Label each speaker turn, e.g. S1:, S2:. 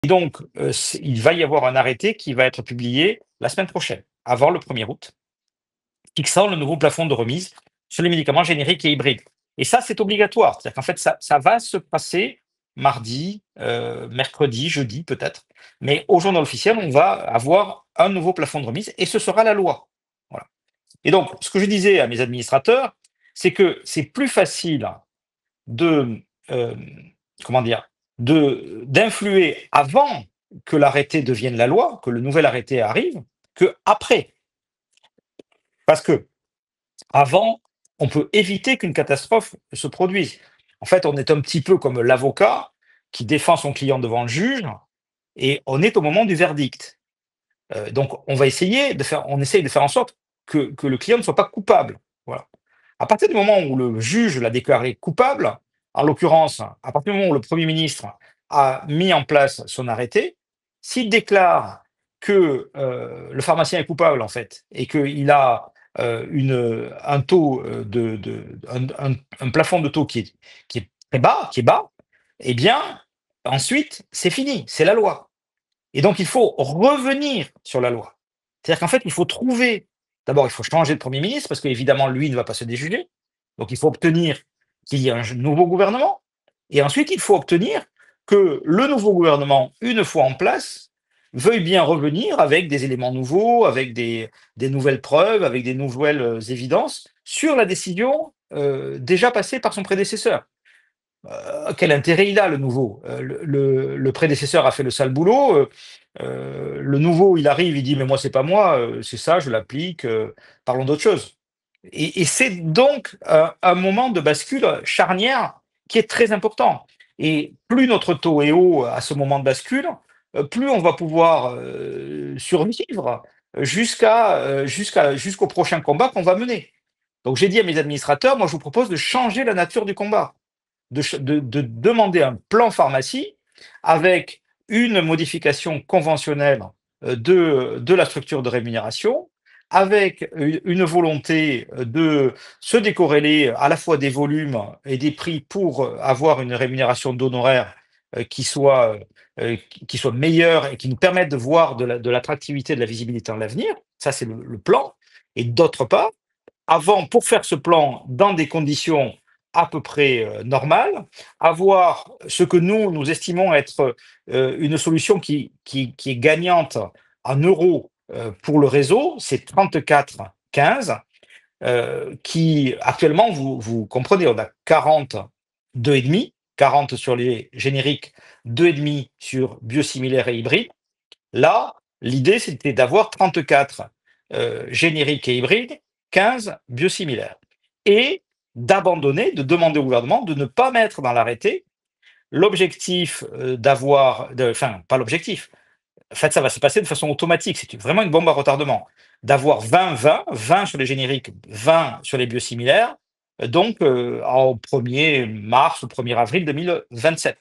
S1: Et donc, il va y avoir un arrêté qui va être publié la semaine prochaine, avant le 1er août, fixant le nouveau plafond de remise sur les médicaments génériques et hybrides. Et ça, c'est obligatoire. C'est-à-dire qu'en fait, ça va se passer mardi, mercredi, jeudi peut-être, mais au journal officiel, on va avoir un nouveau plafond de remise et ce sera la loi. Voilà. Et donc, ce que je disais à mes administrateurs, c'est que c'est plus facile de, comment dire? D'influer avant que l'arrêté devienne la loi, que le nouvel arrêté arrive, qu'après. Parce qu'avant, on peut éviter qu'une catastrophe se produise. En fait, on est un petit peu comme l'avocat qui défend son client devant le juge et on est au moment du verdict. Donc on essaye de faire en sorte que le client ne soit pas coupable. Voilà. À partir du moment où le juge l'a déclaré coupable, en l'occurrence, à partir du moment où le Premier ministre a mis en place son arrêté, s'il déclare que le pharmacien est coupable, en fait, et qu'il a un taux un plafond de taux qui est très bas, qui est bas, eh bien, ensuite, c'est fini, c'est la loi. Et donc, il faut revenir sur la loi. C'est-à-dire qu'en fait, il faut trouver, d'abord, il faut changer de Premier ministre, parce qu'évidemment, lui ne va pas se déjuger. Donc, il faut obtenir qu'il y ait un nouveau gouvernement. Et ensuite, il faut obtenir que le nouveau gouvernement, une fois en place, veuille bien revenir avec des éléments nouveaux, avec des nouvelles preuves, avec des nouvelles évidences sur la décision déjà passée par son prédécesseur. Quel intérêt il a, le nouveau? Le prédécesseur a fait le sale boulot. Le nouveau, il arrive, il dit: «Mais moi, c'est pas moi, c'est ça, je l'applique, parlons d'autre chose». Et c'est donc un moment de bascule charnière qui est très important. Et plus notre taux est haut à ce moment de bascule, plus on va pouvoir survivre jusqu'au prochain combat qu'on va mener. Donc j'ai dit à mes administrateurs: «Moi, je vous propose de changer la nature du combat, de demander un plan pharmacie avec une modification conventionnelle de la structure de rémunération, avec une volonté de se décorréler à la fois des volumes et des prix pour avoir une rémunération d'honoraires qui soit meilleure et qui nous permette de voir de l'attractivité, de la visibilité dans l'avenir. Ça, c'est le plan. Et d'autre part, pour faire ce plan dans des conditions à peu près normales, avoir ce que nous estimons être une solution qui est gagnante en euros pour le réseau, c'est 34,15, qui actuellement, vous comprenez, on a 40, 2,5, 40 sur les génériques, 2,5 sur biosimilaires et hybrides. Là, l'idée, c'était d'avoir 34 génériques et hybrides, 15 biosimilaires. Et de demander au gouvernement de ne pas mettre dans l'arrêté l'objectif enfin, pas l'objectif. En fait, ça va se passer de façon automatique. C'est vraiment une bombe à retardement. D'avoir 20-20, 20 sur les génériques, 20 sur les biosimilaires, donc au 1er mars ou 1er avril 2027.